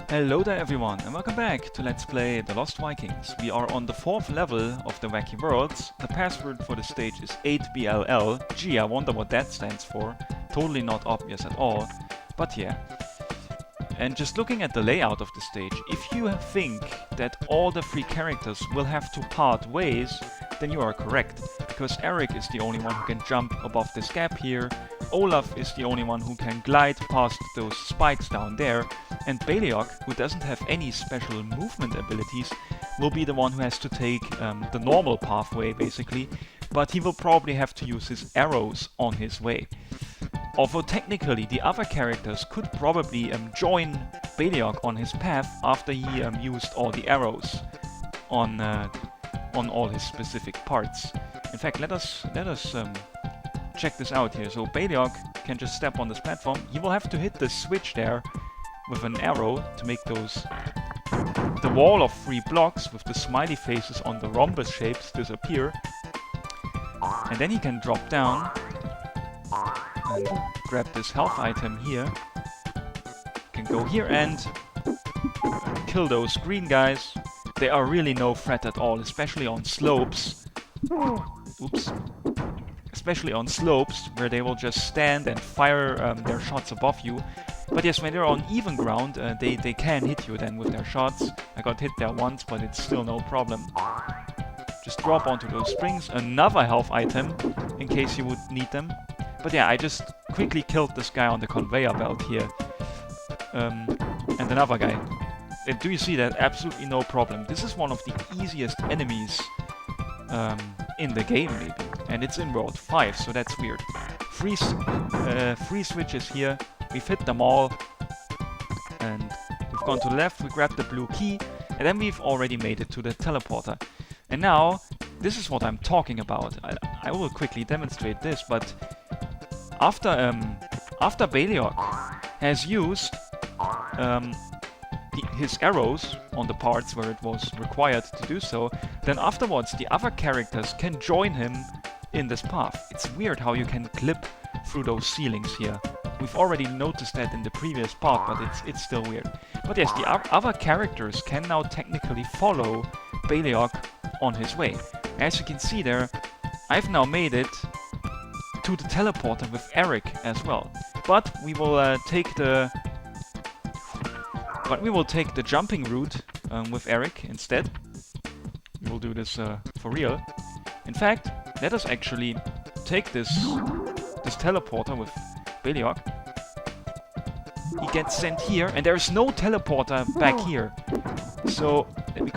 Hello there everyone and welcome back to Let's Play The Lost Vikings. We are on the 4th level of the Wacky Worlds. The password for the stage is 8BLL. Gee, I wonder what that stands for. Totally not obvious at all. But yeah. And just looking at the layout of the stage, if you think that all the 3 characters will have to part ways, then you are correct. Because Eric is the only one who can jump above this gap here, Olaf is the only one who can glide past those spikes down there, and Beliok, who doesn't have any special movement abilities, will be the one who has to take the normal pathway basically, but he will probably have to use his arrows on his way. Although technically the other characters could probably join Beliok on his path after he used all the arrows on all his specific parts. In fact, let us check this out here. So Beliok can just step on this platform. He will have to hit the switch there with an arrow to make the wall of 3 blocks with the smiley faces on the rhombus shapes disappear. And then he can drop down and grab this health item here. Can go here and kill those green guys. They are really no threat at all, especially on slopes. Oops. Especially on slopes, where they will just stand and fire their shots above you. But yes, when they're on even ground, they can hit you then with their shots. I got hit there once, but it's still no problem. Just drop onto those springs. Another health item, in case you would need them. But yeah, I just quickly killed this guy on the conveyor belt here. And another guy. Do you see that? Absolutely no problem. This is one of the easiest enemies in the game, maybe. And it's in World 5, so that's weird. 3 switches here. We've hit them all. And we've gone to the left, we grabbed the blue key. And then we've already made it to the teleporter. And now, this is what I'm talking about. I will quickly demonstrate this, but after Beliok has used his arrows on the parts where it was required to do so, then afterwards the other characters can join him in this path. It's weird how you can clip through those ceilings here. We've already noticed that in the previous part, but it's still weird. But yes, the other characters can now technically follow Beliok on his way. As you can see there, I've now made it to the teleporter with Eric as well. But we will take the jumping route with Eric instead. We will do this for real. In fact, let us actually take this teleporter with Beliok. He gets sent here, and there's no teleporter back here. So let me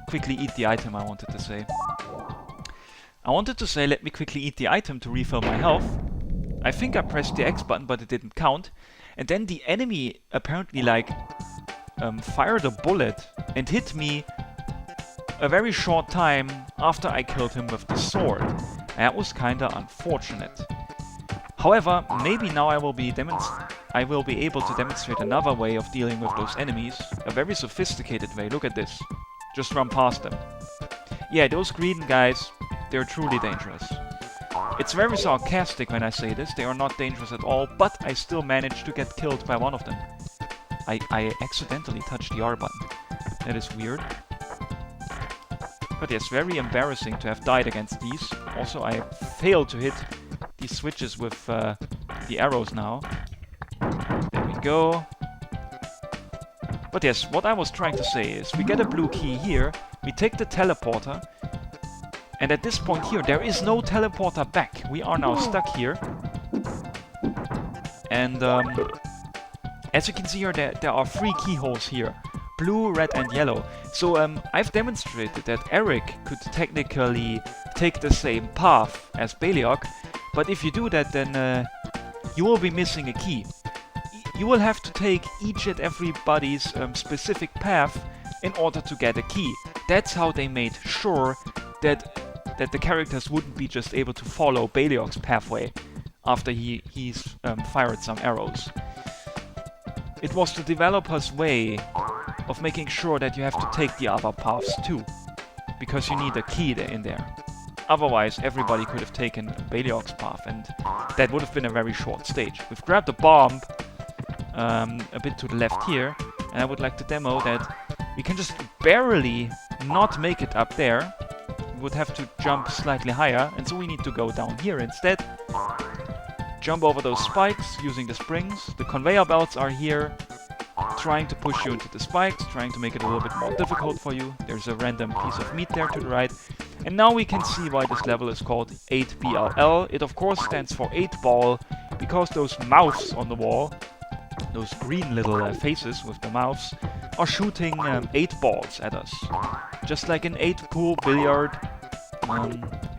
quickly eat the item. I wanted to say let me quickly eat the item to refill my health. I think I pressed the X button, but it didn't count. And then the enemy apparently fired a bullet and hit me a very short time after I killed him with the sword. That was kinda unfortunate. However, maybe now I will be able to demonstrate another way of dealing with those enemies. A very sophisticated way. Look at this. Just run past them. Yeah, those green guys, they're truly dangerous. It's very sarcastic when I say this. They are not dangerous at all, but I still managed to get killed by one of them. I accidentally touched the R button. That is weird. But yes, very embarrassing to have died against these. Also, I failed to hit these switches with the arrows now. There we go. But yes, what I was trying to say is, we get a blue key here, we take the teleporter, and at this point here, there is no teleporter back. We are now stuck here. And as you can see here, there are 3 keyholes here. Blue, red and yellow. So I've demonstrated that Eric could technically take the same path as Beliok, but if you do that, then you will be missing a key. You will have to take each and everybody's specific path in order to get a key. That's how they made sure that the characters wouldn't be just able to follow Beliok's pathway after he's fired some arrows. It was the developer's way of making sure that you have to take the other paths too, because you need a key in there. Otherwise, everybody could have taken Beliok's path, and that would have been a very short stage. We've grabbed a bomb. a bit to the left here, and I would like to demo that we can just barely not make it up there. We would have to jump slightly higher, and so we need to go down here instead. Jump over those spikes using the springs. The conveyor belts are here, trying to push you into the spikes, trying to make it a little bit more difficult for you. There's a random piece of meat there to the right. And now we can see why this level is called 8BLL. It of course stands for 8 ball, because those mouths on the wall, those green little faces with the mouths, are shooting 8 balls at us. Just like an 8-pool billiard.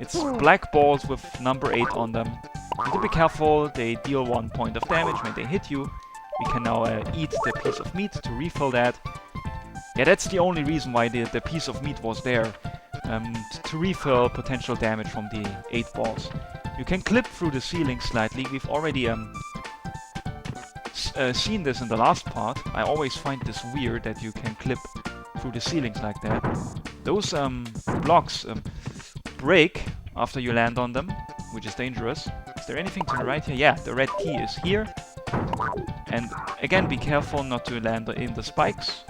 It's black balls with number 8 on them. You need to be careful, they deal 1 point of damage when they hit you. We can now eat the piece of meat to refill that. Yeah, that's the only reason why the piece of meat was there. To refill potential damage from the 8 balls. You can clip through the ceiling slightly. We've already seen this in the last part. I always find this weird that you can clip through the ceilings like that. Those blocks break after you land on them, which is dangerous. Is there anything to the right here? Yeah, the red key is here. And again, be careful not to land in the spikes.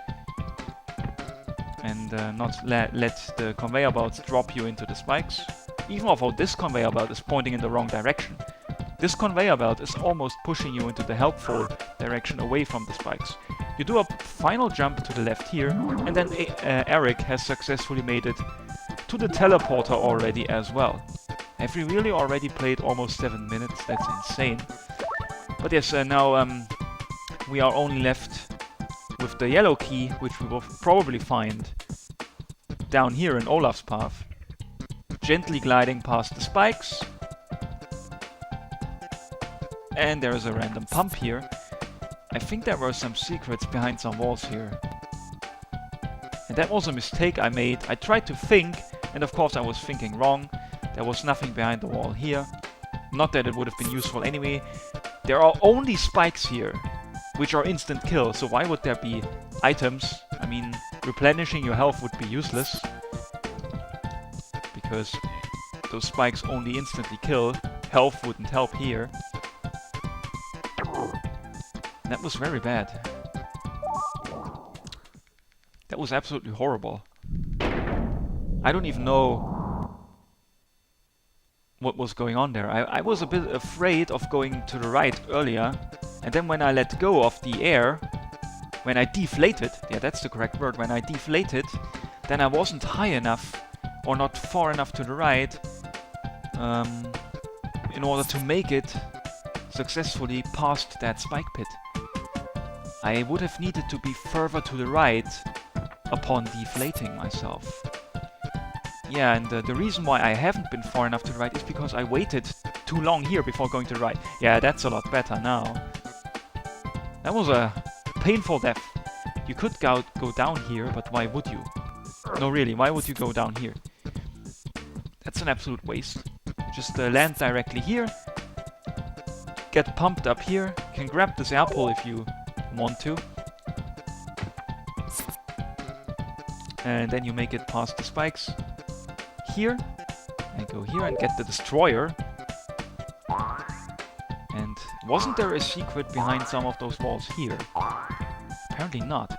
And not let the conveyor belts drop you into the spikes. Even although this conveyor belt is pointing in the wrong direction. This conveyor belt is almost pushing you into the helpful direction away from the spikes. You do a final jump to the left here, and then Eric has successfully made it to the teleporter already as well. Have we really already played almost 7 minutes? That's insane. But yes, now we are only left with the yellow key, which we will probably find down here in Olaf's path. Gently gliding past the spikes. And there is a random pump here. I think there were some secrets behind some walls here. And that was a mistake I made. I tried to think, and of course I was thinking wrong. There was nothing behind the wall here. Not that it would have been useful anyway. There are only spikes here, which are instant kill, so why would there be items? I mean, replenishing your health would be useless. Because those spikes only instantly kill. Health wouldn't help here. That was very bad. That was absolutely horrible. I don't even know what was going on there. I was a bit afraid of going to the right earlier, and then when I let go of the air, when I deflated, yeah, that's the correct word, when I deflated, then I wasn't high enough or not far enough to the right in order to make it successfully past that spike pit. I would have needed to be further to the right upon deflating myself. Yeah, and the reason why I haven't been far enough to the right is because I waited too long here before going to the right. Yeah, that's a lot better now. That was a painful death. You could go down here, but why would you? No, really, why would you go down here? That's an absolute waste. Just land directly here. Get pumped up here. You can grab this apple if you want to. And then you make it past the spikes here. And go here and get the destroyer. And wasn't there a secret behind some of those walls here? Apparently not.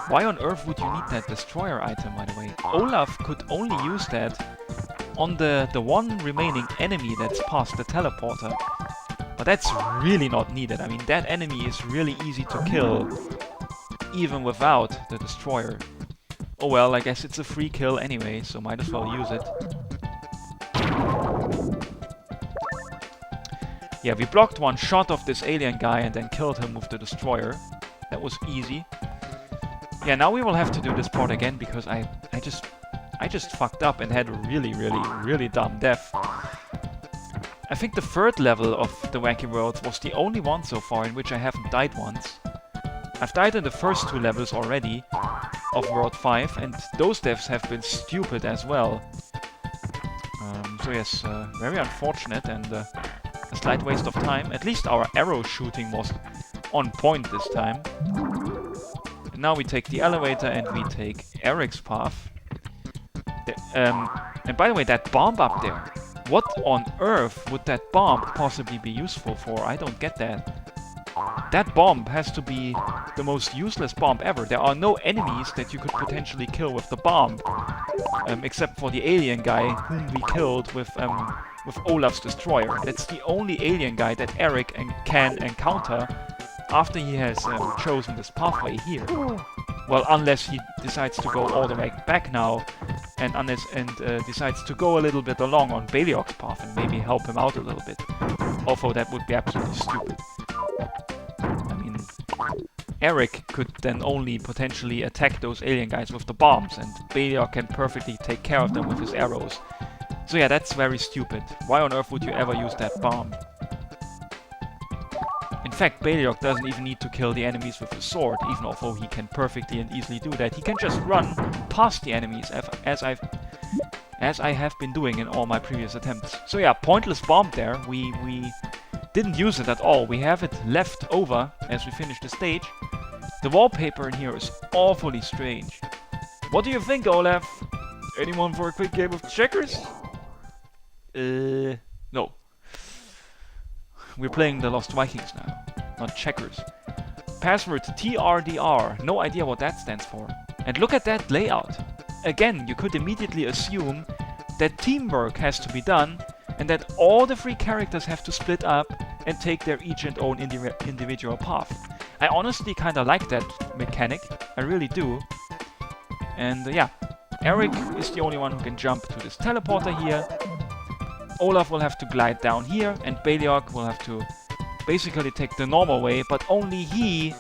Why on earth would you need that destroyer item, by the way? Olaf could only use that on the one remaining enemy that's past the teleporter. But that's really not needed. I mean, that enemy is really easy to kill, even without the destroyer. Oh well, I guess it's a free kill anyway, so might as well use it. Yeah, we blocked one shot of this alien guy and then killed him with the destroyer. That was easy. Yeah, now we will have to do this part again because I just fucked up and had a really dumb death. I think the third level of the Wacky World was the only one so far in which I haven't died once. I've died in the first 2 levels already of World 5, and those deaths have been stupid as well. So yes, very unfortunate and a slight waste of time. At least our arrow shooting was on point this time. And now we take the elevator and we take Eric's path. And by the way, that bomb up there. What on earth would that bomb possibly be useful for? I don't get that. that bomb has to be the most useless bomb ever. There are no enemies that you could potentially kill with the bomb, except for the alien guy whom we killed with Olaf's destroyer. That's the only alien guy that Eric can encounter after he has chosen this pathway here. Well, unless he decides to go all the way back now, and decides to go a little bit along on Beliok's path and maybe help him out a little bit. Although that would be absolutely stupid. I mean, Eric could then only potentially attack those alien guys with the bombs, and Beliok can perfectly take care of them with his arrows. So yeah, that's very stupid. Why on earth would you ever use that bomb? In fact, Beliok doesn't even need to kill the enemies with his sword, even although he can perfectly and easily do that. He can just run past the enemies, as I have been doing in all my previous attempts. So yeah, pointless bomb there. We didn't use it at all. We have it left over as we finish the stage. The wallpaper in here is awfully strange. What do you think, Olaf? Anyone for a quick game of checkers? No. We're playing the Lost Vikings now, not checkers. Password TRDR. No idea what that stands for. And look at that layout. Again, you could immediately assume that teamwork has to be done and that all the 3 characters have to split up and take their each and own individual path. I honestly kinda like that mechanic. I really do. And yeah, Eric is the only one who can jump to this teleporter here. Olaf will have to glide down here, and Beliok will have to basically take the normal way, but only he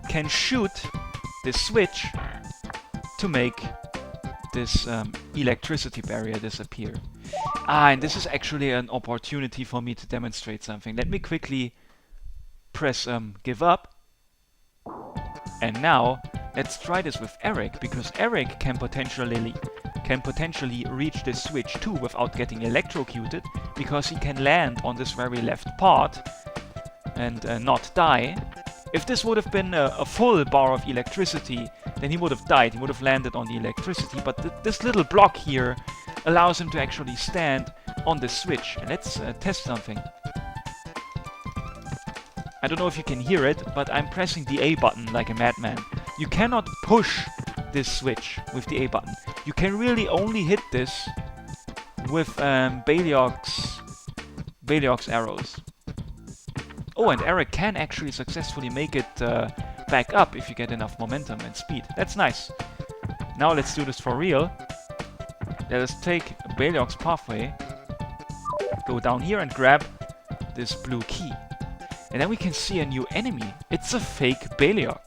can shoot this switch to make this electricity barrier disappear. And this is actually an opportunity for me to demonstrate something. Let me quickly press give up. And now, let's try this with Eric, because Eric can potentially reach this switch too without getting electrocuted, because he can land on this very left part and not die. If this would have been a full bar of electricity, then he would have died. He would have landed on the electricity, but this little block here allows him to actually stand on the switch. And let's test something. I don't know if you can hear it, but I'm pressing the A button like a madman. You cannot push this switch with the A button. You can really only hit this with Beliok's arrows. Oh, and Eric can actually successfully make it back up if you get enough momentum and speed. That's nice. Now let's do this for real. Let us take Beliok's pathway, go down here and grab this blue key. And then we can see a new enemy. It's a fake Beliok.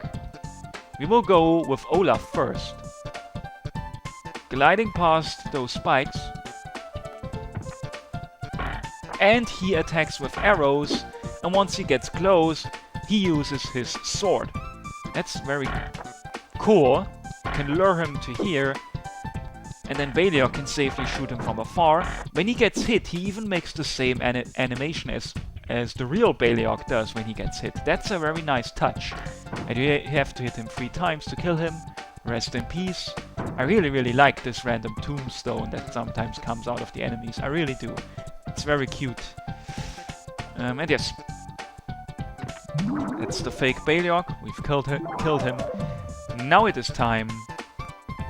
We will go with Olaf first. Gliding past those spikes. And he attacks with arrows. And once he gets close, he uses his sword. That's very cool. Can lure him to here. And then Beliok can safely shoot him from afar. When he gets hit, he even makes the same animation as the real Beliok does when he gets hit. That's a very nice touch. And you have to hit him 3 times to kill him. Rest in peace. I really like this random tombstone that sometimes comes out of the enemies. I really do. It's very cute. And yes. It's the fake Beliok. We've killed him. Now it is time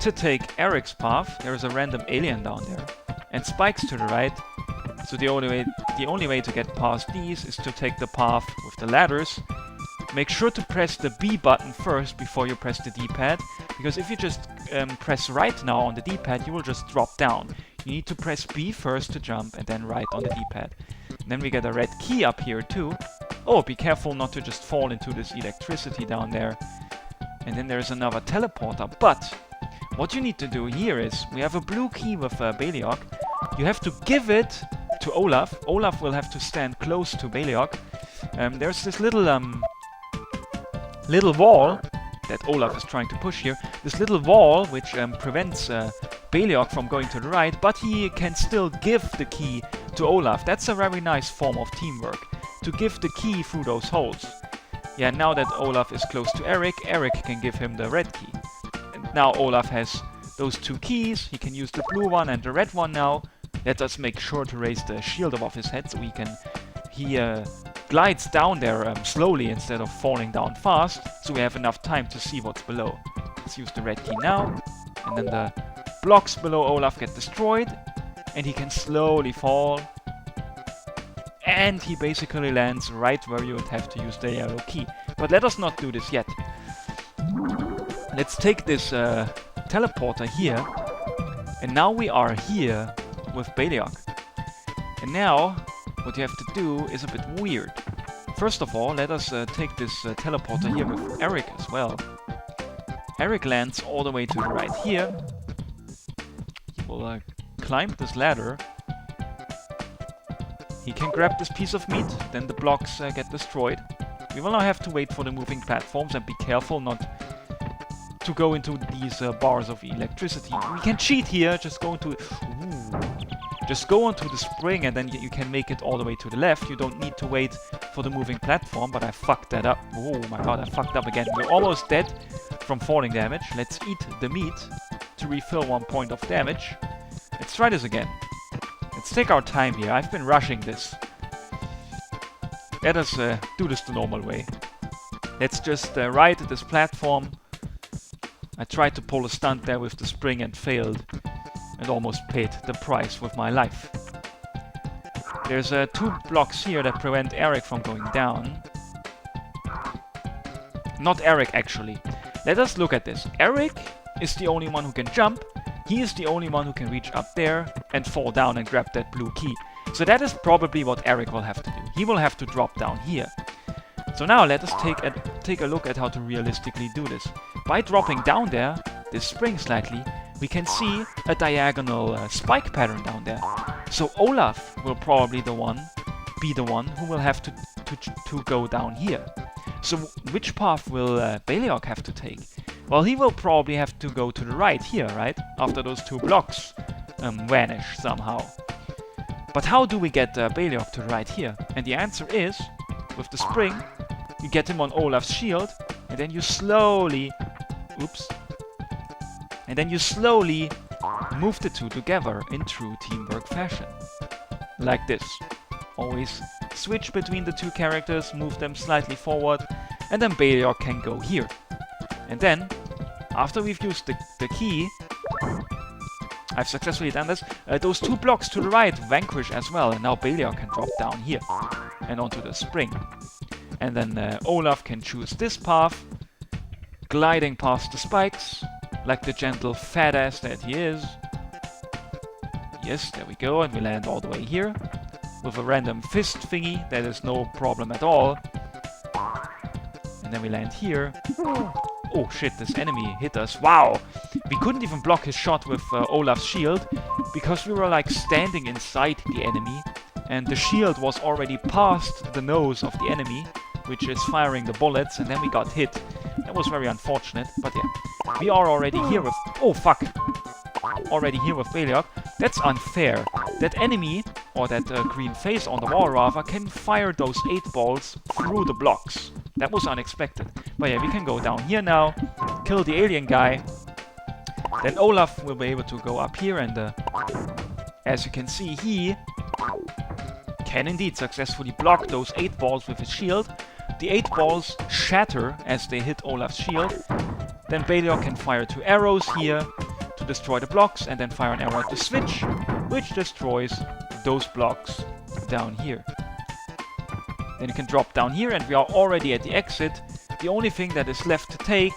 to take Eric's path. There is a random alien down there. And spikes to the right. So the only way to get past these is to take the path with the ladders. Make sure to press the B button first before you press the D-pad, because if you just press right now on the D-pad, you will just drop down. You need to press B first to jump and then right on the D-pad. And then we get a red key up here too. Oh, be careful not to just fall into this electricity down there. And then there's another teleporter. But what you need to do here is, we have a blue key with Beliok. You have to give it to Olaf. Olaf will have to stand close to Beliok. There's this little wall that Olaf is trying to push here. This little wall which prevents Beliok from going to the right, but he can still give the key to Olaf. That's a very nice form of teamwork, to give the key through those holes. Yeah, now that Olaf is close to Eric, Eric can give him the red key. And now Olaf has those 2 keys. He can use the blue one and the red one now. Let us make sure to raise the shield above his head so he glides down there slowly instead of falling down fast, so we have enough time to see what's below. Let's use the red key now, and then the blocks below Olaf get destroyed, and he can slowly fall. And he basically lands right where you would have to use the yellow key. But let us not do this yet. Let's take this teleporter here, and now we are here with Beliok. And now, what you have to do is a bit weird. First of all, let us take this teleporter here with Eric as well. Eric lands all the way to the right here. He will climb this ladder. He can grab this piece of meat, then the blocks get destroyed. We will now have to wait for the moving platforms and be careful not to go into these bars of electricity. We can cheat here, just go into... Just go onto the spring and then you can make it all the way to the left. You don't need to wait for the moving platform, but I fucked that up. Oh my god, I fucked up again. We're almost dead from falling damage. Let's eat the meat to refill 1 point of damage. Let's try this again. Let's take our time here. I've been rushing this. Let us do this the normal way. Let's just ride this platform. I tried to pull a stunt there with the spring and failed. And almost paid the price with my life. There's 2 blocks here that prevent Eric from going down. Not Eric, actually. Let us look at this. Eric is the only one who can jump. He is the only one who can reach up there and fall down and grab that blue key. So that is probably what Eric will have to do. He will have to drop down here. So now let us take a look at how to realistically do this. By dropping down there, this spring slightly, we can see a diagonal spike pattern down there. So Olaf will probably be the one who will have to go down here. So which path will Beliok have to take? Well, he will probably have to go to the right here, right? After those 2 blocks vanish somehow. But how do we get Beliok to the right here? And the answer is, with the spring, you get him on Olaf's shield, and then you slowly... Oops. And then you slowly move the 2 together in true teamwork fashion. Like this. Always switch between the 2 characters, move them slightly forward, and then Beliok can go here. And then, after we've used the key, I've successfully done this, those 2 blocks to the right vanquish as well, and now Beliok can drop down here and onto the spring. And then Olaf can choose this path, gliding past the spikes, like the gentle fat ass that he is. Yes, there we go, and we land all the way here. With a random fist thingy, that is no problem at all. And then we land here. Oh shit, this enemy hit us. Wow! We couldn't even block his shot with Olaf's shield, because we were like standing inside the enemy, and the shield was already past the nose of the enemy, which is firing the bullets, and then we got hit. That was very unfortunate, but yeah. We are already here with... Oh, fuck! Already here with Beliok. That's unfair. That enemy, or that green face on the wall rather, can fire those 8 balls through the blocks. That was unexpected. But yeah, we can go down here now, kill the alien guy. Then Olaf will be able to go up here, and as you can see, he can indeed successfully block those 8 balls with his shield. The 8 balls shatter as they hit Olaf's shield. Then Beliok can fire 2 arrows here to destroy the blocks, and then fire an arrow at the switch, which destroys those blocks down here. Then you can drop down here, and we are already at the exit. The only thing that is left to take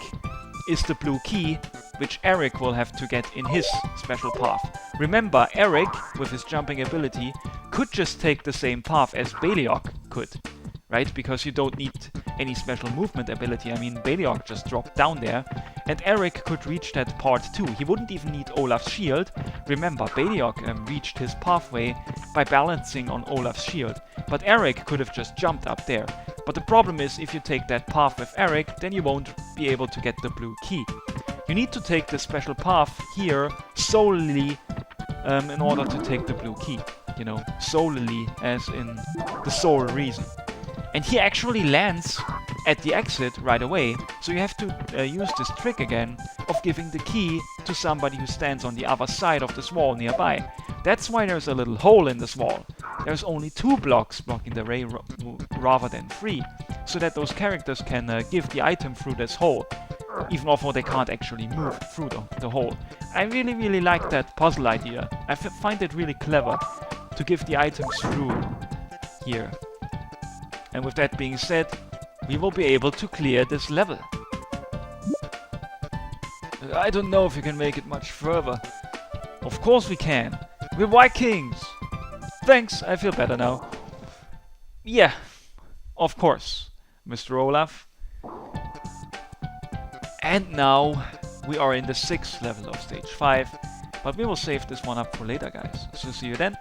is the blue key, which Eric will have to get in his special path. Remember, Eric, with his jumping ability, could just take the same path as Beliok could, right? Because you don't need any special movement ability. I mean, Beliok just dropped down there, and Eric could reach that part too. He wouldn't even need Olaf's shield. Remember, Beliok reached his pathway by balancing on Olaf's shield, but Eric could have just jumped up there. But the problem is, if you take that path with Eric, then you won't be able to get the blue key. You need to take the special path here solely in order to take the blue key. You know, solely as in the sole reason. And he actually lands at the exit right away, so you have to use this trick again of giving the key to somebody who stands on the other side of this wall nearby. That's why there's a little hole in this wall. There's only 2 blocks blocking the way rather than 3, so that those characters can give the item through this hole, even although they can't actually move through the hole. I really like that puzzle idea. I find it really clever to give the items through here. And with that being said, we will be able to clear this level. I don't know if you can make it much further. Of course we can. We're Vikings! Thanks, I feel better now. Yeah, of course, Mr. Olaf. And now we are in the 6th level of stage 5, but we will save this one up for later, guys. So see you then.